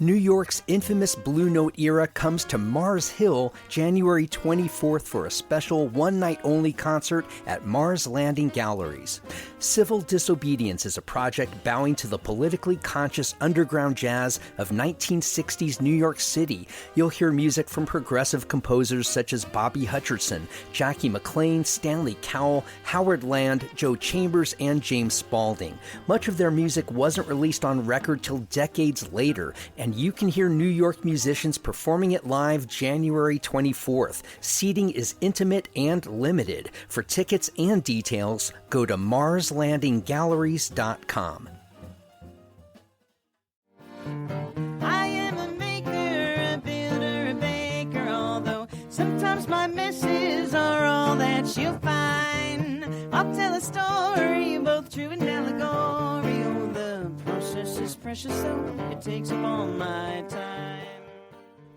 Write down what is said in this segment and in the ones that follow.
New York's infamous Blue Note era comes to Mars Hill January 24th for a special one-night-only concert at Mars Landing Galleries. Civil Disobedience is a project bowing to the politically conscious underground jazz of 1960s New York City. You'll hear music from progressive composers such as Bobby Hutcherson, Jackie McLean, Stanley Cowell, Howard Land, Joe Chambers, and James Spaulding. Much of their music wasn't released on record till decades later, and you can hear New York musicians performing it live January 24th. Seating is intimate and limited. For tickets and details, go to marslandinggalleries.com. I am a maker, a builder, a baker, although sometimes my messes are all that you'll find. I'll tell a story, both true and allegory. Oh, the process is precious, so it takes up all my time.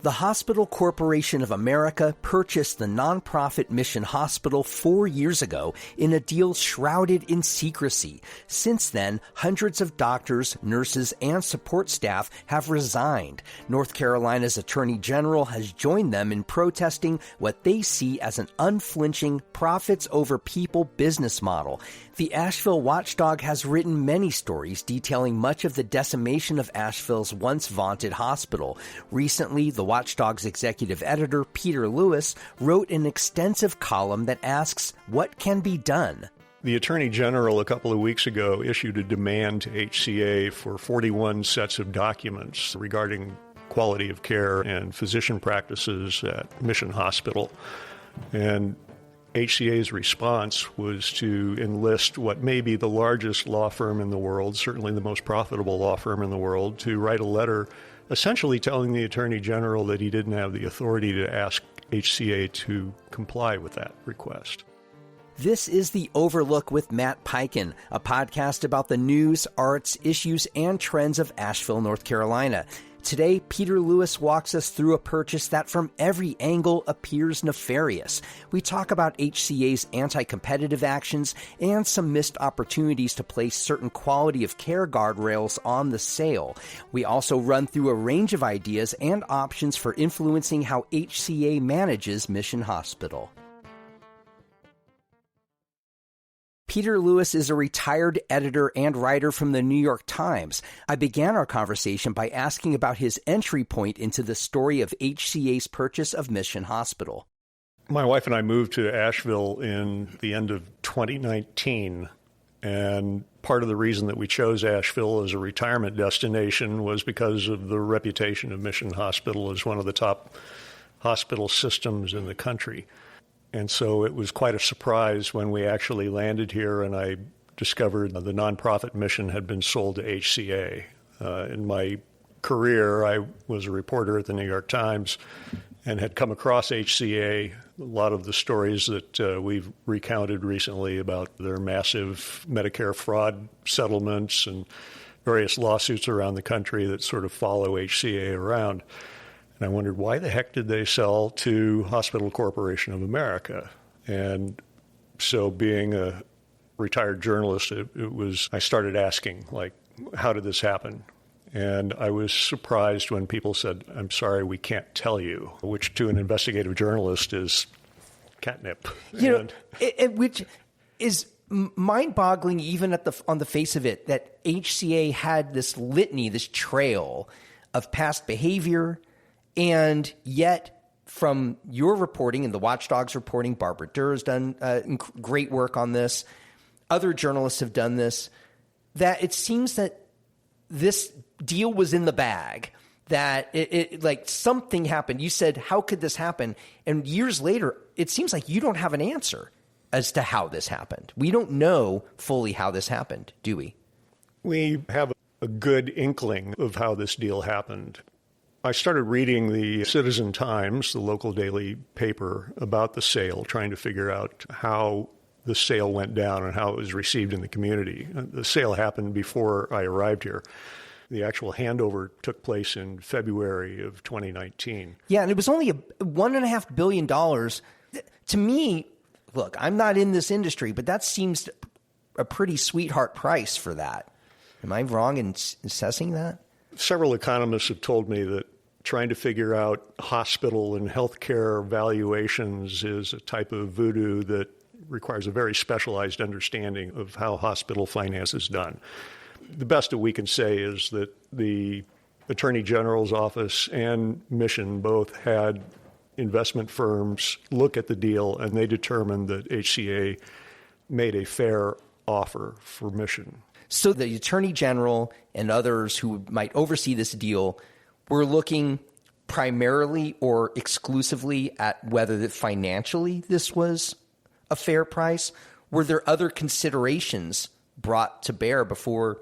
The Hospital Corporation of America purchased the nonprofit Mission Hospital 4 years ago in a deal shrouded in secrecy. Since then, hundreds of doctors, nurses, and support staff have resigned. North Carolina's Attorney General has joined them in protesting what they see as an unflinching profits over people business model. The Asheville Watchdog has written many stories detailing much of the decimation of Asheville's once vaunted hospital. Recently, the Watchdog's executive editor, Peter Lewis, wrote an extensive column that asks, what can be done? The Attorney General a couple of weeks ago issued a demand to HCA for 41 sets of documents regarding quality of care and physician practices at Mission Hospital. And HCA's response was to enlist what may be the largest law firm in the world, certainly the most profitable law firm in the world, to write a letter essentially telling the Attorney General that he didn't have the authority to ask HCA to comply with that request. This is The Overlook with Matt Peiken, a podcast about the news, arts, issues, and trends of Asheville, North Carolina. Today, Peter Lewis walks us through a purchase that from every angle appears nefarious. We talk about HCA's anti-competitive actions and some missed opportunities to place certain quality of care guardrails on the sale. We also run through a range of ideas and options for influencing how HCA manages Mission Hospital. Peter Lewis is a retired editor and writer from the New York Times. I began our conversation by asking about his entry point into the story of HCA's purchase of Mission Hospital. My wife and I moved to Asheville in the end of 2019, and part of the reason that we chose Asheville as a retirement destination was because of the reputation of Mission Hospital as one of the top hospital systems in the country. And so it was quite a surprise when we actually landed here and I discovered the nonprofit Mission had been sold to HCA. In my career, I was a reporter at the New York Times and had come across HCA. A lot of the stories that we've recounted recently about their massive Medicare fraud settlements and various lawsuits around the country that sort of follow HCA around. And I wondered, why the heck did they sell to Hospital Corporation of America? And so being a retired journalist, I started asking, like, how did this happen? And I was surprised when people said, I'm sorry, we can't tell you, which to an investigative journalist is catnip. Which is mind-boggling even on the face of it, that HCA had this litany, this trail of past behavior. And yet, from your reporting and the Watchdog's reporting, Barbara Durr has done great work on this. Other journalists have done this. That it seems that this deal was in the bag. That it like something happened. You said, "How could this happen?" And years later, it seems like you don't have an answer as to how this happened. We don't know fully how this happened, do we? We have a good inkling of how this deal happened. I started reading the Citizen Times, the local daily paper, about the sale, trying to figure out how the sale went down and how it was received in the community. The sale happened before I arrived here. The actual handover took place in February of 2019. Yeah, and it was only $1.5 billion. To me, look, I'm not in this industry, but that seems a pretty sweetheart price for that. Am I wrong in assessing that? Several economists have told me that trying to figure out hospital and healthcare valuations is a type of voodoo that requires a very specialized understanding of how hospital finance is done. The best that we can say is that the Attorney General's office and Mission both had investment firms look at the deal, and they determined that HCA made a fair offer for Mission. So the Attorney General and others who might oversee this deal were looking primarily or exclusively at whether financially this was a fair price. Were there other considerations brought to bear before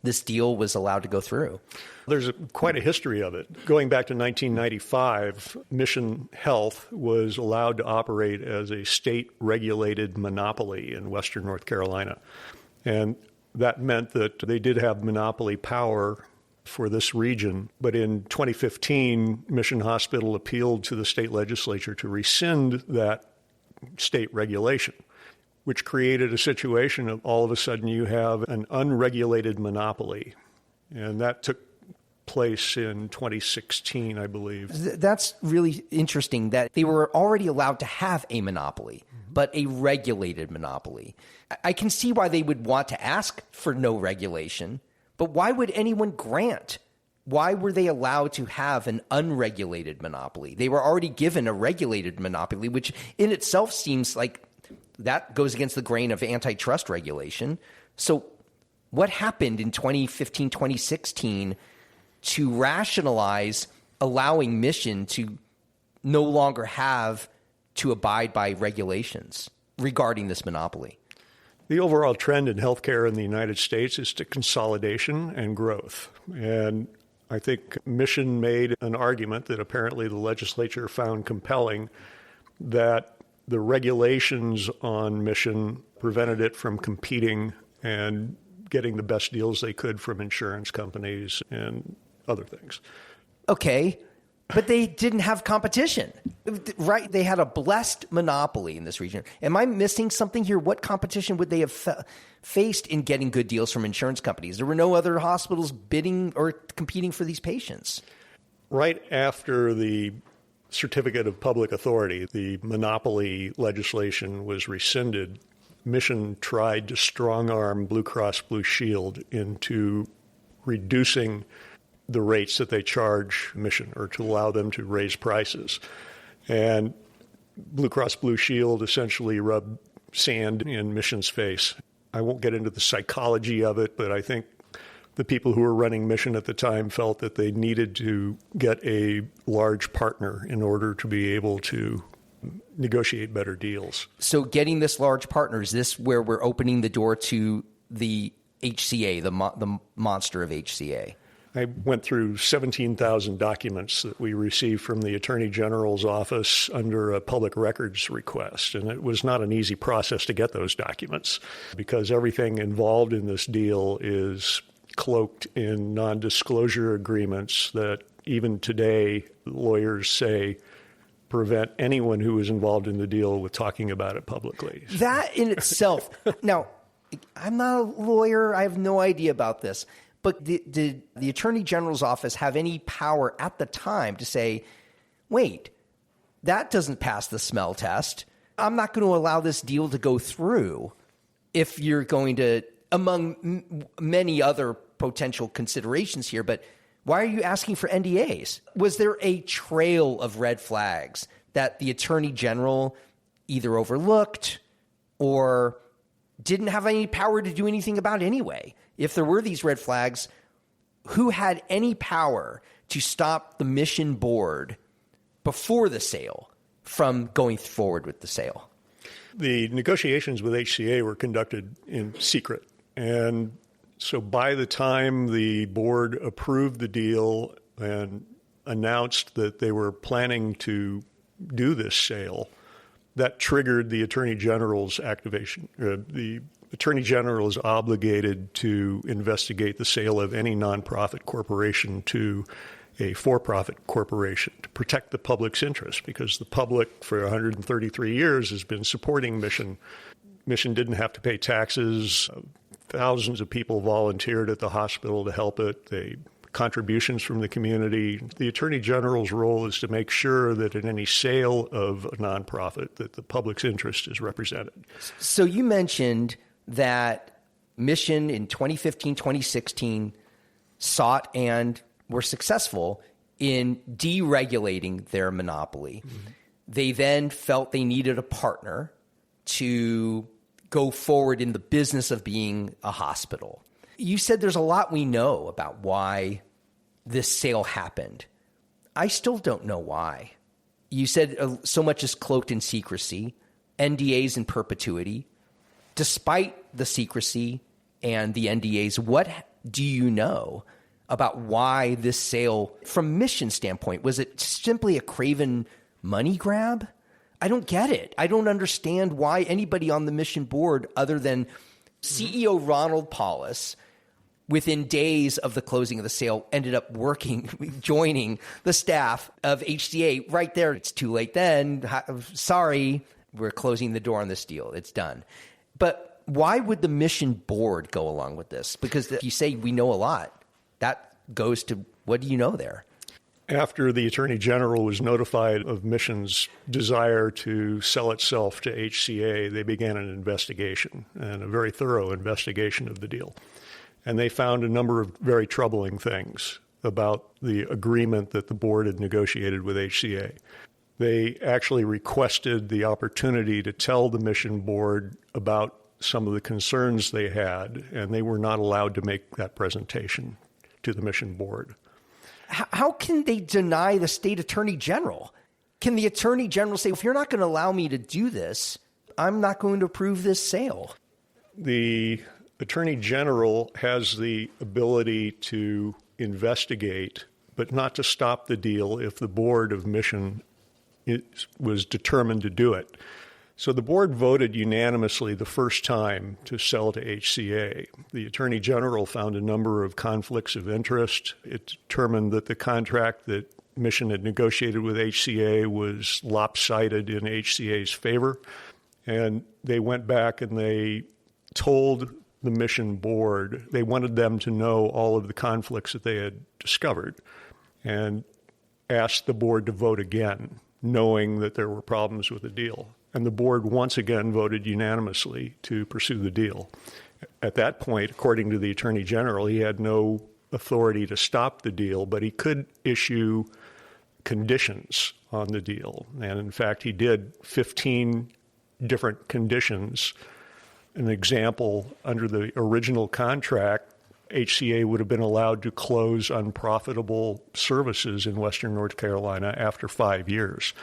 this deal was allowed to go through? There's quite a history of it. Going back to 1995, Mission Health was allowed to operate as a state-regulated monopoly in Western North Carolina. And that meant that they did have monopoly power for this region. But in 2015, Mission Hospital appealed to the state legislature to rescind that state regulation, which created a situation of all of a sudden you have an unregulated monopoly. And that took place in 2016, I believe. That's really interesting that they were already allowed to have a monopoly, but a regulated monopoly. I can see why they would want to ask for no regulation, but why would anyone grant? Why were they allowed to have an unregulated monopoly? They were already given a regulated monopoly, which in itself seems like that goes against the grain of antitrust regulation. So what happened in 2015, 2016 to rationalize allowing Mission to no longer have to abide by regulations regarding this monopoly? The overall trend in healthcare in the United States is to consolidation and growth. And I think Mission made an argument that apparently the legislature found compelling, that the regulations on Mission prevented it from competing and getting the best deals they could from insurance companies and other things. Okay, but they didn't have competition, right? They had a blessed monopoly in this region. Am I missing something here? What competition would they have faced in getting good deals from insurance companies? There were no other hospitals bidding or competing for these patients. Right after the Certificate of Public Authority, the monopoly legislation was rescinded, Mission tried to strong-arm Blue Cross Blue Shield into reducing the rates that they charge Mission, or to allow them to raise prices. And Blue Cross Blue Shield essentially rubbed sand in Mission's face. I won't get into the psychology of it, but I think the people who were running Mission at the time felt that they needed to get a large partner in order to be able to negotiate better deals. So getting this large partner, is this where we're opening the door to the HCA, the monster of HCA? I went through 17,000 documents that we received from the Attorney General's office under a public records request. And it was not an easy process to get those documents because everything involved in this deal is cloaked in non-disclosure agreements that even today lawyers say prevent anyone who is involved in the deal with talking about it publicly. That in itself, now, I'm not a lawyer. I have no idea about this. But did the Attorney General's office have any power at the time to say, wait, that doesn't pass the smell test. I'm not going to allow this deal to go through if you're going to, among many other potential considerations here, but why are you asking for NDAs? Was there a trail of red flags that the Attorney General either overlooked or didn't have any power to do anything about anyway? If there were these red flags, who had any power to stop the Mission board before the sale from going forward with the sale? The negotiations with HCA were conducted in secret. And so by the time the board approved the deal and announced that they were planning to do this sale, that triggered the Attorney General's activation. The Attorney General is obligated to investigate the sale of any nonprofit corporation to a for-profit corporation to protect the public's interest, because the public for 133 years has been supporting Mission. Mission didn't have to pay taxes. Thousands of people volunteered at the hospital to help it. They contributions from the community. The Attorney General's role is to make sure that in any sale of a nonprofit that the public's interest is represented. So you mentioned that Mission in 2015, 2016 sought and were successful in deregulating their monopoly. Mm-hmm. They then felt they needed a partner to go forward in the business of being a hospital. You said there's a lot we know about why this sale happened. I still don't know why. You said so much is cloaked in secrecy, NDAs in perpetuity. Despite the secrecy and the NDAs, what do you know about why this sale, from Mission standpoint, was it simply a craven money grab? I don't get it. I don't understand why anybody on the Mission board, other than CEO Ronald Paulus, within days of the closing of the sale, ended up joining the staff of HCA right there. It's too late then. Sorry, we're closing the door on this deal. It's done. But why would the Mission board go along with this? Because if you say we know a lot, that goes to what do you know there? After the Attorney General was notified of Mission's desire to sell itself to HCA, they began an investigation, and a very thorough investigation of the deal. And they found a number of very troubling things about the agreement that the board had negotiated with HCA. They actually requested the opportunity to tell the Mission board about some of the concerns they had, and they were not allowed to make that presentation to the Mission board. How can they deny the state attorney general? Can the attorney general say, if you're not going to allow me to do this, I'm not going to approve this sale? The attorney general has the ability to investigate, but not to stop the deal if the board of Mission was determined to do it. So the board voted unanimously the first time to sell to HCA. The Attorney General found a number of conflicts of interest. It determined that the contract that Mission had negotiated with HCA was lopsided in HCA's favor. And they went back and they told the Mission board they wanted them to know all of the conflicts that they had discovered and asked the board to vote again, knowing that there were problems with the deal. And the board once again voted unanimously to pursue the deal. At that point, according to the Attorney General, he had no authority to stop the deal, but he could issue conditions on the deal. And in fact, he did 15 different conditions. An example, under the original contract, HCA would have been allowed to close unprofitable services in Western North Carolina after 5 years.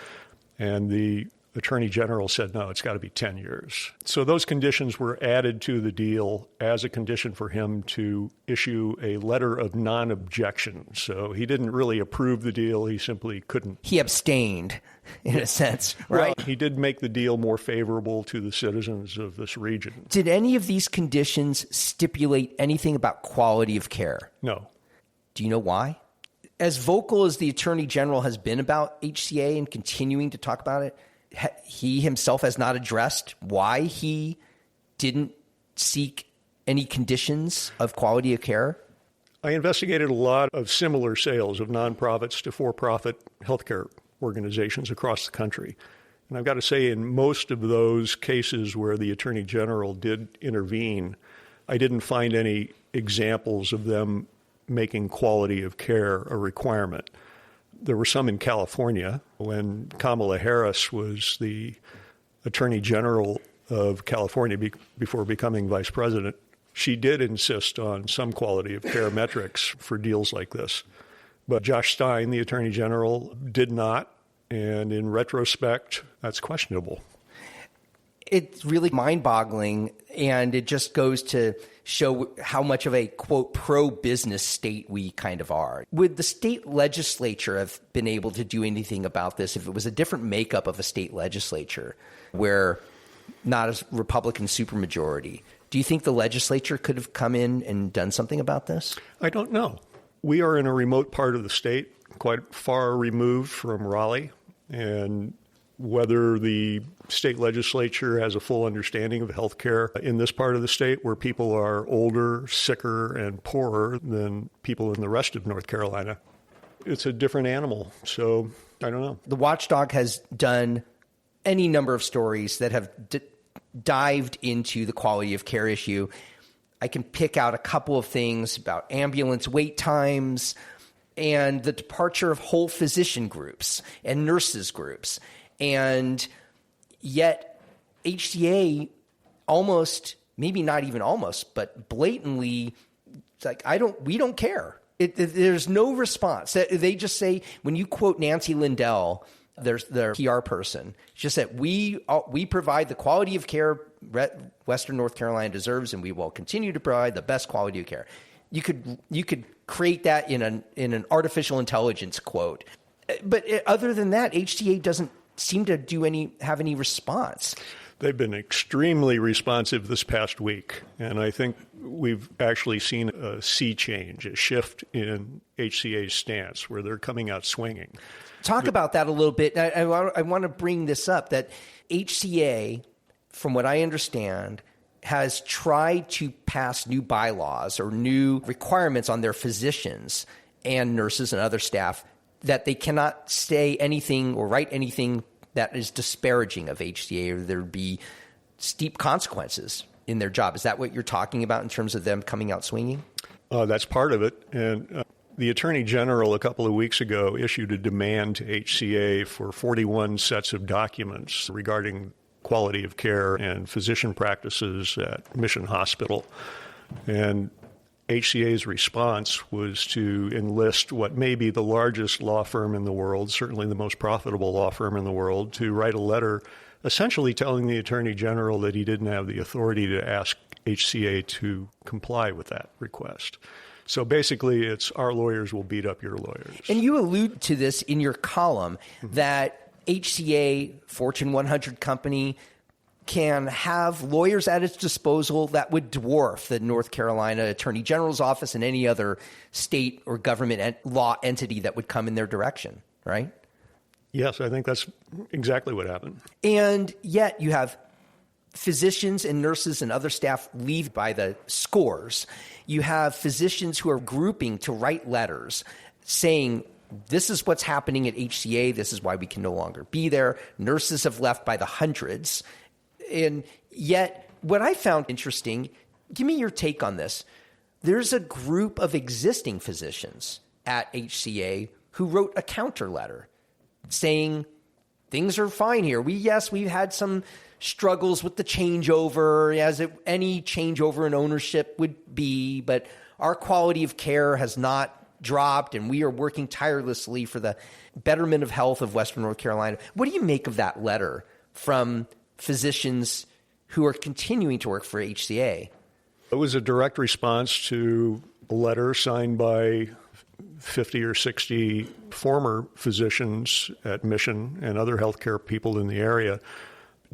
And the Attorney General said, no, it's got to be 10 years. So those conditions were added to the deal as a condition for him to issue a letter of non-objection. So he didn't really approve the deal. He simply couldn't. He abstained, in a sense, right? Well, he did make the deal more favorable to the citizens of this region. Did any of these conditions stipulate anything about quality of care? No. Do you know why? As vocal as the Attorney General has been about HCA and continuing to talk about it, he himself has not addressed why he didn't seek any conditions of quality of care? I investigated a lot of similar sales of nonprofits to for-profit healthcare organizations across the country. And I've got to say, in most of those cases where the Attorney General did intervene, I didn't find any examples of them making quality of care a requirement. There were some in California when Kamala Harris was the Attorney General of California before becoming vice president. She did insist on some quality of care metrics for deals like this. But Josh Stein, the Attorney General, did not. And in retrospect, that's questionable. It's really mind-boggling, and it just goes to show how much of a, quote, pro-business state we kind of are. Would the state legislature have been able to do anything about this if it was a different makeup of a state legislature where not a Republican supermajority? Do you think the legislature could have come in and done something about this? I don't know. We are in a remote part of the state, quite far removed from Raleigh, and whether the state legislature has a full understanding of healthcare in this part of the state where people are older, sicker, and poorer than people in the rest of North Carolina. It's a different animal, so I don't know. The Watchdog has done any number of stories that have dived into the quality of care issue. I can pick out a couple of things about ambulance wait times and the departure of whole physician groups and nurses groups. And yet HCA almost, maybe not even almost, but blatantly, it's like, we don't care. There's no response. They just say, when you quote Nancy Lindell, there's their PR person, she just said, we provide the quality of care Western North Carolina deserves, and we will continue to provide the best quality of care. You could create that in an artificial intelligence quote. But other than that, HCA doesn't seem to have any response. They've been extremely responsive this past week, and I think we've actually seen a sea change, a shift in HCA's stance where they're coming out swinging. Talk about that a little bit. I want to bring this up, that HCA, from what I understand, has tried to pass new bylaws or new requirements on their physicians and nurses and other staff that they cannot say anything or write anything that is disparaging of HCA, or there'd be steep consequences in their job. Is that what you're talking about in terms of them coming out swinging? That's part of it. And the Attorney General a couple of weeks ago issued a demand to HCA for 41 sets of documents regarding quality of care and physician practices at Mission Hospital. And HCA's response was to enlist what may be the largest law firm in the world, certainly the most profitable law firm in the world, to write a letter essentially telling the Attorney General that he didn't have the authority to ask HCA to comply with that request. So basically, it's our lawyers will beat up your lawyers. And you allude to this in your column that HCA, Fortune 100 company, can have lawyers at its disposal that would dwarf the North Carolina Attorney General's office and any other state or government law entity that would come in their direction, right? Yes, I think that's exactly what happened. And yet you have physicians and nurses and other staff leave by the scores. You have physicians who are grouping to write letters saying, this is what's happening at HCA. This is why we can no longer be there. Nurses have left by the hundreds. And yet, what I found interesting, give me your take on this. There's a group of existing physicians at HCA who wrote a counter letter saying things are fine here. We've had some struggles with the changeover, as any changeover in ownership would be, but our quality of care has not dropped, and we are working tirelessly for the betterment of health of Western North Carolina. What do you make of that letter from physicians who are continuing to work for HCA? It was a direct response to a letter signed by 50 or 60 former physicians at Mission and other healthcare people in the area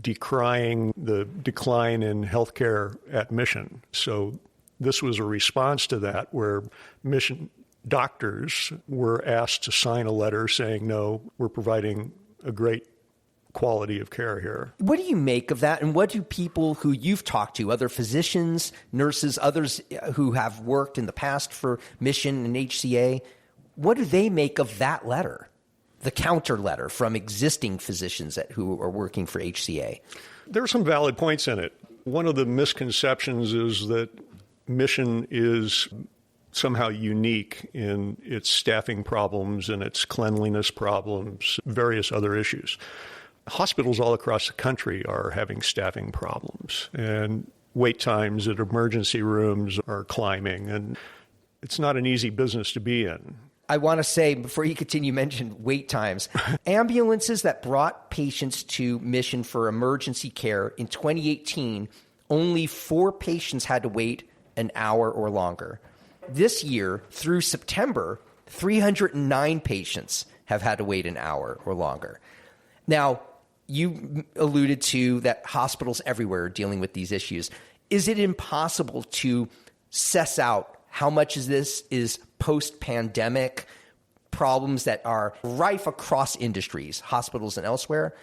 decrying the decline in healthcare at Mission. So this was a response to that, where Mission doctors were asked to sign a letter saying, no, we're providing a great quality of care here. What do you make of that? And what do people who you've talked to, other physicians, nurses, others who have worked in the past for Mission and HCA, what do they make of that letter, the counter letter from existing physicians who are working for HCA? There are some valid points in it. One of the misconceptions is that Mission is somehow unique in its staffing problems and its cleanliness problems, various other issues. Hospitals all across the country are having staffing problems, and wait times at emergency rooms are climbing, and it's not an easy business to be in. I want to say, before you continue, mention wait times. Ambulances that brought patients to Mission for emergency care in 2018, only 4 patients had to wait an hour or longer. This year, through September, 309 patients have had to wait an hour or longer. Now, you alluded to that hospitals everywhere are dealing with these issues. Is it impossible to suss out how much of this is post-pandemic problems that are rife across industries, hospitals and elsewhere,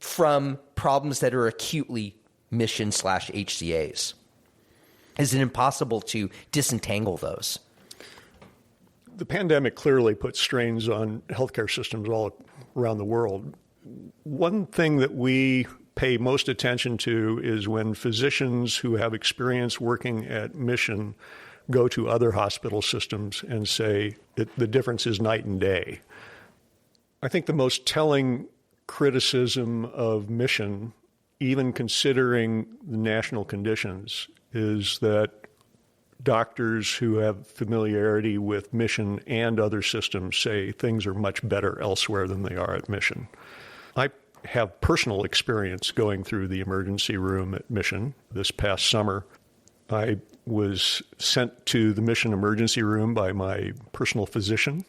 from problems that are acutely mission/HCAs? Is it impossible to disentangle those? The pandemic clearly put strains on healthcare systems all around the world. One thing that we pay most attention to is when physicians who have experience working at Mission go to other hospital systems and say the difference is night and day. I think the most telling criticism of Mission, even considering the national conditions, is that doctors who have familiarity with Mission and other systems say things are much better elsewhere than they are at Mission. I have personal experience going through the emergency room at Mission this past summer. I was sent to the Mission emergency room by my personal physician.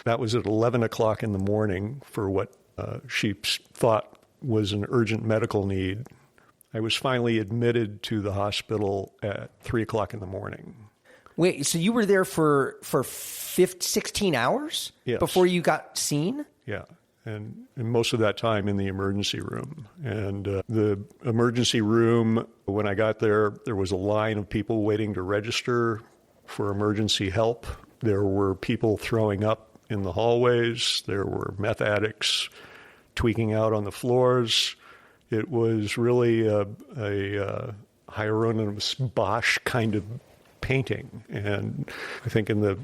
That was at 11 o'clock in the morning for what she thought was an urgent medical need. I was finally admitted to the hospital at 3 o'clock in the morning. Wait, so you were there for 16 hours Yes. before you got seen? Yeah, and most of that time in the emergency room. And the emergency room, when I got there, there was a line of people waiting to register for emergency help. There were people throwing up in the hallways. There were meth addicts tweaking out on the floors. It was really a Hieronymus Bosch kind of painting. And I think in the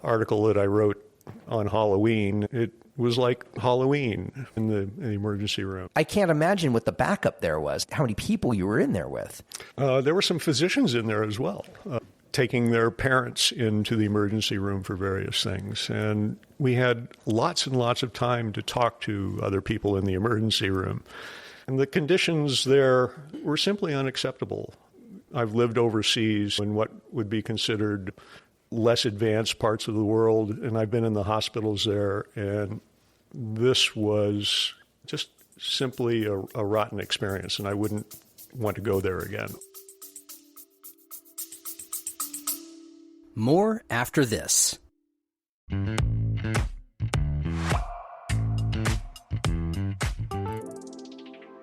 article that I wrote on Halloween, it was like Halloween in the emergency room. I can't imagine what the backup there was, how many people you were in there with. There were some physicians in there as well, taking their parents into the emergency room for various things. And we had lots and lots of time to talk to other people in the emergency room. And the conditions there were simply unacceptable. I've lived overseas in what would be considered less advanced parts of the world, and I've been in the hospitals there, and this was just simply a rotten experience, and I wouldn't want to go there again. More after this.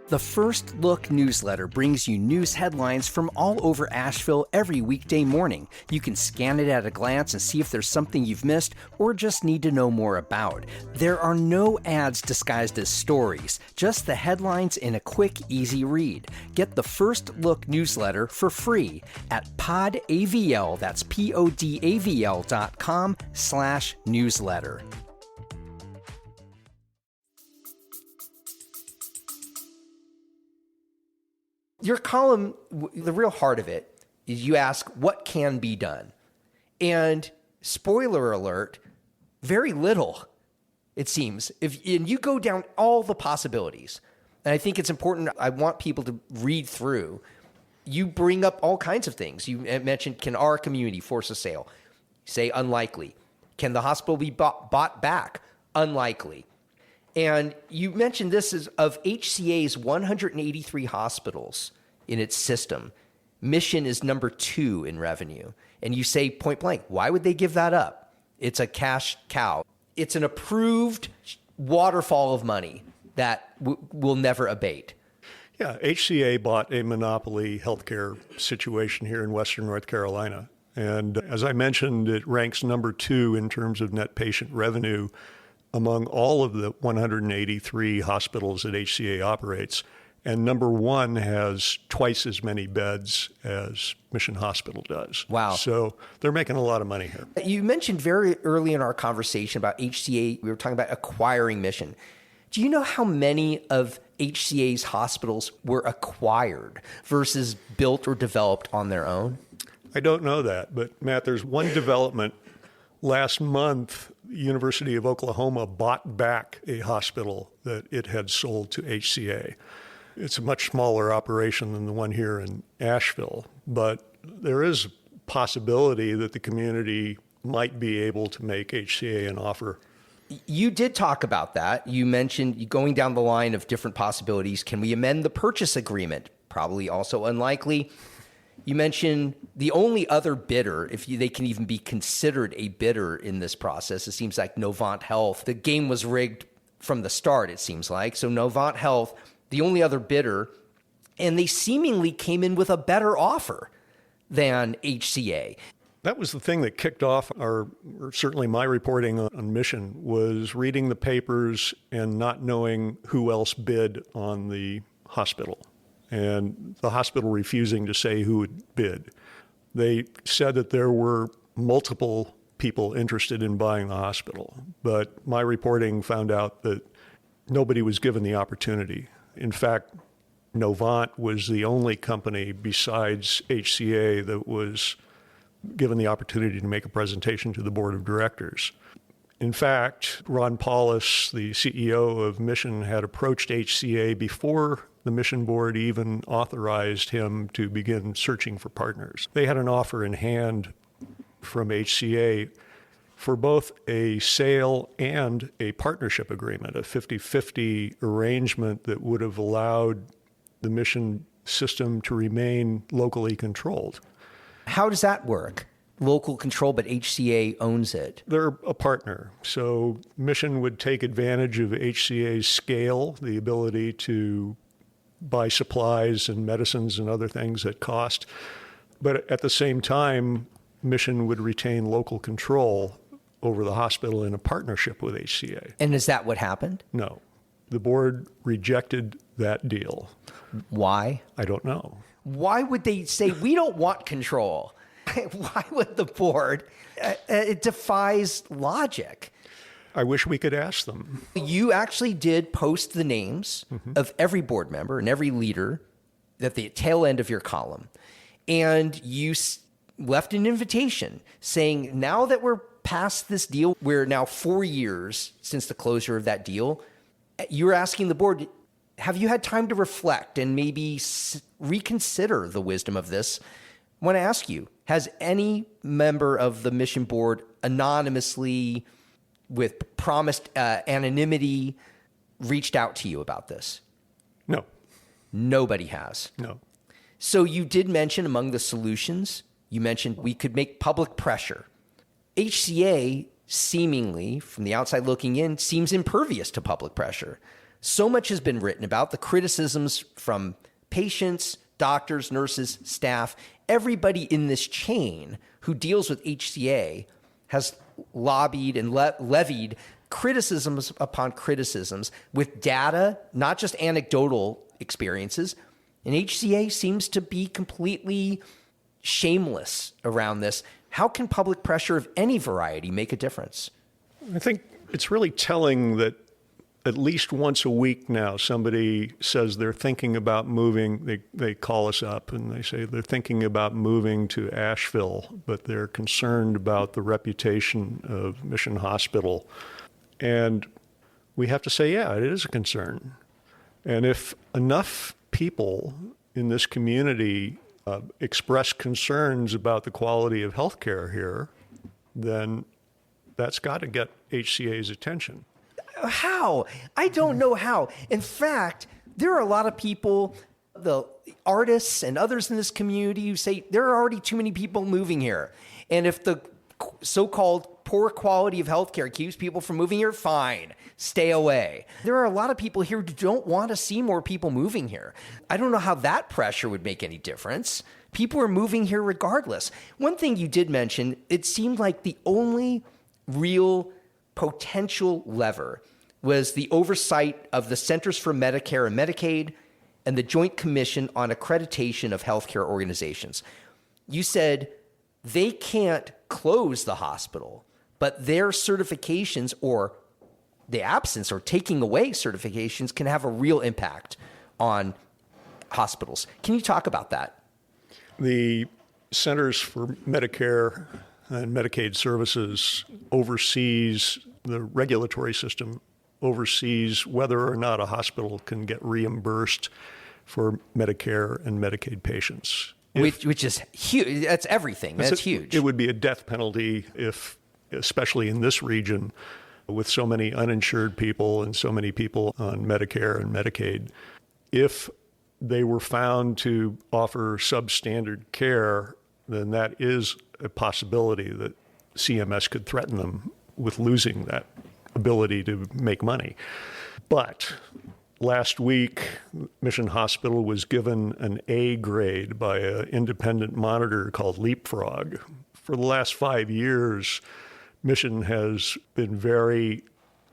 The First Look newsletter brings you news headlines from all over Asheville every weekday morning. You can scan it at a glance and see if there's something you've missed or just need to know more about. There are no ads disguised as stories, just the headlines in a quick, easy read. Get the First Look newsletter for free at podavl, that's podavl.com/newsletter. Your column, the real heart of it, is you ask what can be done. And spoiler alert, very little, it seems. And you go down all the possibilities. And I think it's important, I want people to read through. You bring up all kinds of things. You mentioned, can our community force a sale? Say unlikely. Can the hospital be bought back? Unlikely. And you mentioned this is of HCA's 183 hospitals in its system. Mission is number 2 in revenue. And you say point blank, why would they give that up? It's a cash cow. It's an approved waterfall of money that will never abate. Yeah, HCA bought a monopoly healthcare situation here in Western North Carolina. And as I mentioned, it ranks number 2 in terms of net patient revenue among all of the 183 hospitals that HCA operates. And number 1 has twice as many beds as Mission Hospital does. Wow. So they're making a lot of money here. You mentioned very early in our conversation about HCA, we were talking about acquiring Mission. Do you know how many of HCA's hospitals were acquired versus built or developed on their own? I don't know that, but Matt, there's one development. Last month, the University of Oklahoma bought back a hospital that it had sold to HCA. It's a much smaller operation than the one here in Asheville, but there is a possibility that the community might be able to make HCA an offer. You did talk about that. You mentioned going down the line of different possibilities. Can we amend the purchase agreement? Probably also unlikely. You mentioned the only other bidder, if they can even be considered a bidder in this process, it seems like Novant Health. The game was rigged from the start, it seems like. So Novant Health the only other bidder, and they seemingly came in with a better offer than HCA. That was the thing that kicked off or certainly my reporting on Mission, was reading the papers and not knowing who else bid on the hospital, and the hospital refusing to say who would bid. They said that there were multiple people interested in buying the hospital, but my reporting found out that nobody was given the opportunity. In fact, Novant was the only company besides HCA that was given the opportunity to make a presentation to the board of directors. In fact, Ron Paulus, the CEO of Mission, had approached HCA before the Mission board even authorized him to begin searching for partners. They had an offer in hand from HCA for both a sale and a partnership agreement, a 50-50 arrangement that would have allowed the Mission system to remain locally controlled. How does that work? Local control, but HCA owns it. They're a partner. So Mission would take advantage of HCA's scale, the ability to buy supplies and medicines and other things at cost. But at the same time, Mission would retain local control over the hospital in a partnership with HCA. And is that what happened? No. The board rejected that deal. Why? I don't know. Why would they say, we don't want control? Why would the board? It defies logic. I wish we could ask them. You actually did post the names of every board member and every leader at the tail end of your column. And you left an invitation saying, now that we're past this deal, we're now 4 years since the closure of that deal, you're asking the board, have you had time to reflect and maybe reconsider the wisdom of this? I want to ask you, has any member of the Mission board anonymously, with promised anonymity, reached out to you about this? No. Nobody has. No. So you did mention among the solutions, you mentioned we could make public pressure. HCA, seemingly, from the outside looking in, seems impervious to public pressure. So much has been written about the criticisms from patients, doctors, nurses, staff. Everybody in this chain who deals with HCA has lobbied and levied criticisms upon criticisms with data, not just anecdotal experiences. And HCA seems to be completely shameless around this. How can public pressure of any variety make a difference? I think it's really telling that at least once a week now, somebody says they're thinking about moving. They call us up and they say they're thinking about moving to Asheville, but they're concerned about the reputation of Mission Hospital. And we have to say, yeah, it is a concern. And if enough people in this community express concerns about the quality of healthcare here, then that's got to get HCA's attention. How? I don't know how. In fact, there are a lot of people, the artists and others in this community, who say there are already too many people moving here. And if the so-called poor quality of healthcare keeps people from moving here, fine, stay away. There are a lot of people here who don't want to see more people moving here. I don't know how that pressure would make any difference. People are moving here regardless. One thing you did mention, it seemed like the only real potential lever was the oversight of the Centers for Medicare and Medicaid and the Joint Commission on Accreditation of Healthcare Organizations. You said they can't close the hospital, but their certifications, or the absence or taking away certifications, can have a real impact on hospitals. Can you talk about that? The Centers for Medicare and Medicaid Services oversees the regulatory system, oversees whether or not a hospital can get reimbursed for Medicare and Medicaid patients. Which is huge. That's everything. That's huge. It would be a death penalty if, especially in this region, with so many uninsured people and so many people on Medicare and Medicaid, if they were found to offer substandard care, then that is a possibility that CMS could threaten them with losing that ability to make money. But Last week, Mission Hospital was given an A grade by an independent monitor called Leapfrog. For the last 5 years, Mission has been very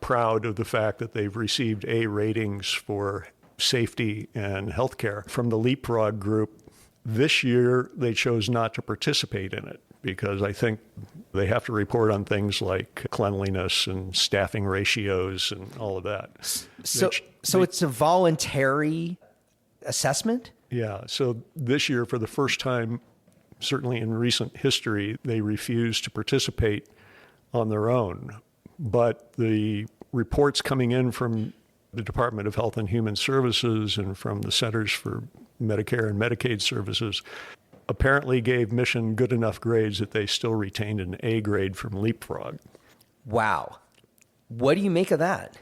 proud of the fact that they've received A ratings for safety and healthcare from the Leapfrog group. This year, they chose not to participate in it because I think they have to report on things like cleanliness and staffing ratios and all of that. So it's a voluntary assessment? Yeah. So this year, for the first time, certainly in recent history, they refused to participate on their own. But the reports coming in from the Department of Health and Human Services and from the Centers for Medicare and Medicaid Services apparently gave Mission good enough grades that they still retained an A grade from Leapfrog. Wow. What do you make of that?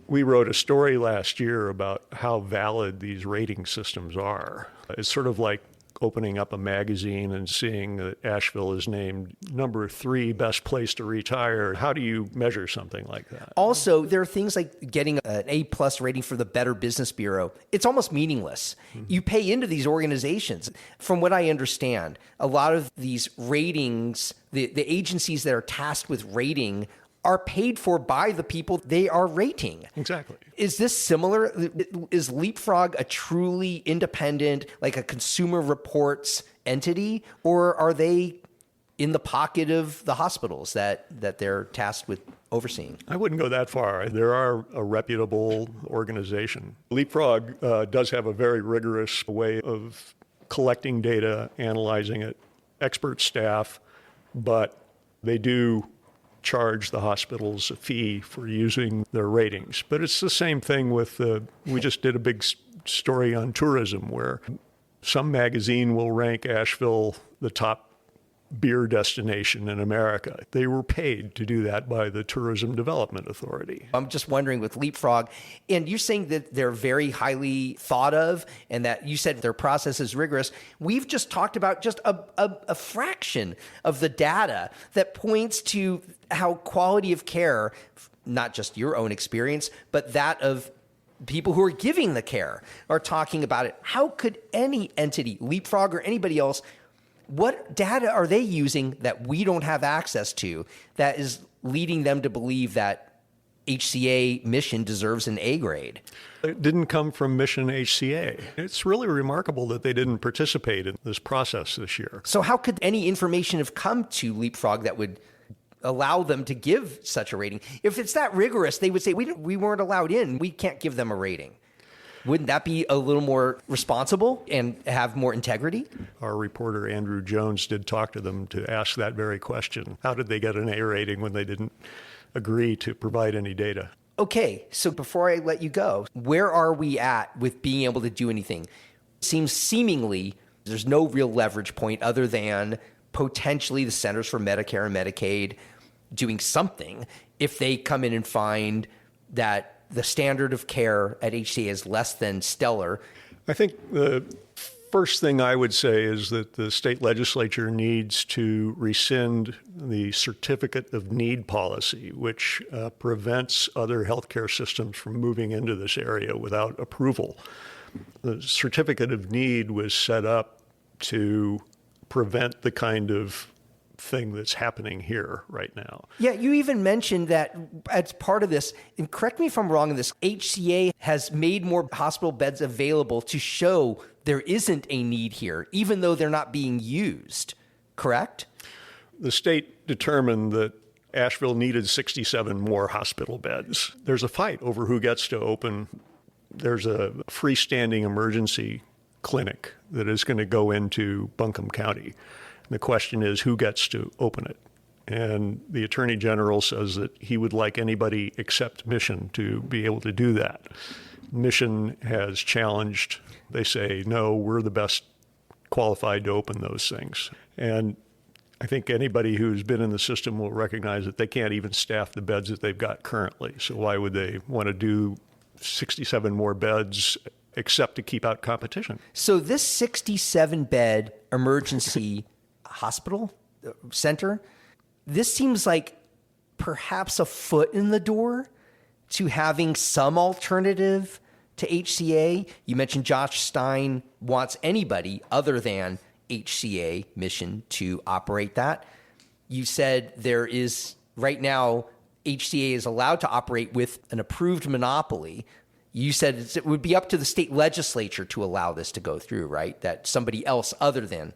We wrote a story last year about how valid these rating systems are. It's sort of like opening up a magazine and seeing that Asheville is named number 3 best place to retire. How do you measure something like that? Also, there are things like getting an A+ rating for the Better Business Bureau. It's almost meaningless. Mm-hmm. You pay into these organizations. From what I understand, a lot of these ratings, the agencies that are tasked with rating are paid for by the people they are rating. Exactly. Is this similar? Is Leapfrog a truly independent, like a Consumer Reports entity, or are they in the pocket of the hospitals that they're tasked with overseeing? I wouldn't go that far. There are a reputable organization. Leapfrog does have a very rigorous way of collecting data, analyzing it, expert staff, but they do charge the hospitals a fee for using their ratings. But it's the same thing with we just did a big story on tourism where some magazine will rank Asheville the top beer destination in America. They were paid to do that by the Tourism Development Authority. I'm just wondering with Leapfrog, and you're saying that they're very highly thought of and that you said their process is rigorous. We've just talked about just a fraction of the data that points to how quality of care, not just your own experience, but that of people who are giving the care are talking about it. How could any entity, Leapfrog or anybody else, what data are they using that we don't have access to that is leading them to believe that HCA Mission deserves an A grade? It didn't come from Mission HCA. It's really remarkable that they didn't participate in this process this year. So how could any information have come to Leapfrog that would allow them to give such a rating? If it's that rigorous, they would say, we weren't allowed in. We can't give them a rating. Wouldn't that be a little more responsible and have more integrity? Our reporter, Andrew Jones, did talk to them to ask that very question. How did they get an A rating when they didn't agree to provide any data? Okay, so before I let you go, where are we at with being able to do anything? Seemingly, there's no real leverage point other than potentially the Centers for Medicare and Medicaid doing something if they come in and find that the standard of care at HCA is less than stellar. I think the first thing I would say is that the state legislature needs to rescind the certificate of need policy, which prevents other healthcare systems from moving into this area without approval. The certificate of need was set up to prevent the kind of thing that's happening here right now. Yeah, you even mentioned that as part of this, and correct me if I'm wrong in this, HCA has made more hospital beds available to show there isn't a need here, even though they're not being used, correct? The state determined that Asheville needed 67 more hospital beds. There's a fight over who gets to open. There's a freestanding emergency clinic that is going to go into Buncombe County. The question is, who gets to open it? And the Attorney General says that he would like anybody except Mission to be able to do that. Mission has challenged. They say, no, we're the best qualified to open those things. And I think anybody who's been in the system will recognize that they can't even staff the beds that they've got currently. So why would they want to do 67 more beds except to keep out competition? So this 67-bed emergency hospital center, this seems like perhaps a foot in the door to having some alternative to HCA? You mentioned Josh Stein wants anybody other than HCA mission to operate that. You said there is, right now, HCA is allowed to operate with an approved monopoly. You said it would be up to the state legislature to allow this to go through, right? That somebody else other than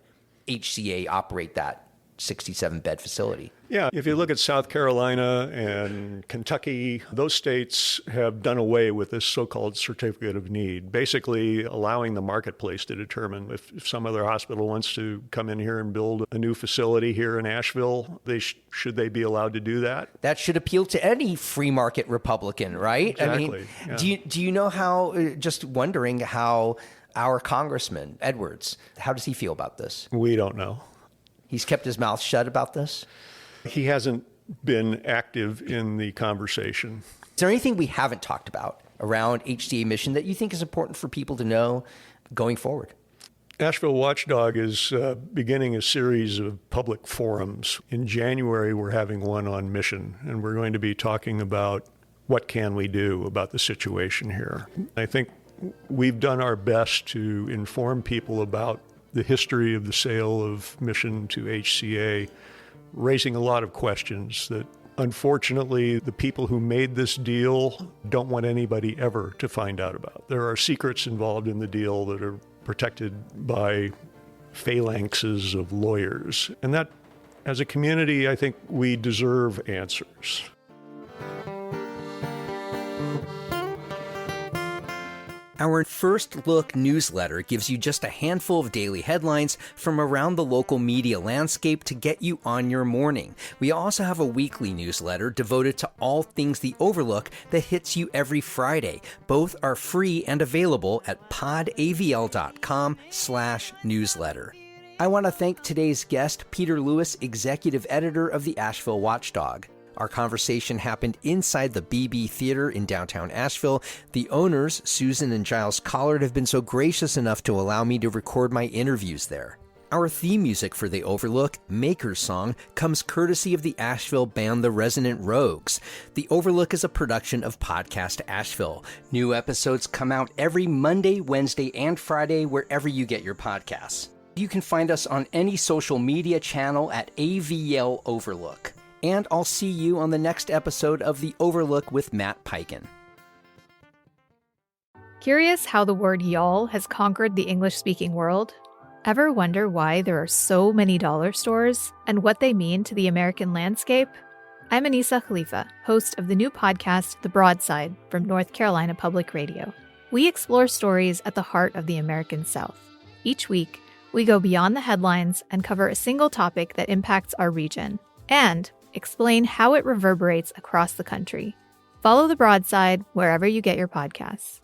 HCA operate that 67-bed facility. Yeah, if you look at South Carolina and Kentucky, those states have done away with this so-called certificate of need, basically allowing the marketplace to determine if some other hospital wants to come in here and build a new facility here in Asheville, should they be allowed to do that? That should appeal to any free market Republican, right? Exactly. I mean, yeah. do you know how, just wondering how our Congressman, Edwards, how does he feel about this? We don't know. He's kept his mouth shut about this? He hasn't been active in the conversation. Is there anything we haven't talked about around HCA mission that you think is important for people to know going forward? Asheville Watchdog is beginning a series of public forums. In January, we're having one on mission, and we're going to be talking about what can we do about the situation here. I think we've done our best to inform people about the history of the sale of mission to HCA, raising a lot of questions that, unfortunately, the people who made this deal don't want anybody ever to find out about. There are secrets involved in the deal that are protected by phalanxes of lawyers. And that, as a community, I think we deserve answers. Our First Look newsletter gives you just a handful of daily headlines from around the local media landscape to get you on your morning. We also have a weekly newsletter devoted to all things The Overlook that hits you every Friday. Both are free and available at podavl.com/newsletter. I want to thank today's guest, Peter Lewis, executive editor of the Asheville Watchdog. Our conversation happened inside the BB Theater in downtown Asheville. The owners, Susan and Giles Collard, have been so gracious enough to allow me to record my interviews there. Our theme music for The Overlook, Maker's Song, comes courtesy of the Asheville band The Resonant Rogues. The Overlook is a production of Podcast Asheville. New episodes come out every Monday, Wednesday, and Friday wherever you get your podcasts. You can find us on any social media channel at AVL Overlook. And I'll see you on the next episode of The Overlook with Matt Peiken. Curious how the word y'all has conquered the English-speaking world? Ever wonder why there are so many dollar stores and what they mean to the American landscape? I'm Anissa Khalifa, host of the new podcast, The Broadside, from North Carolina Public Radio. We explore stories at the heart of the American South. Each week, we go beyond the headlines and cover a single topic that impacts our region, and explain how it reverberates across the country. Follow The Broadside wherever you get your podcasts.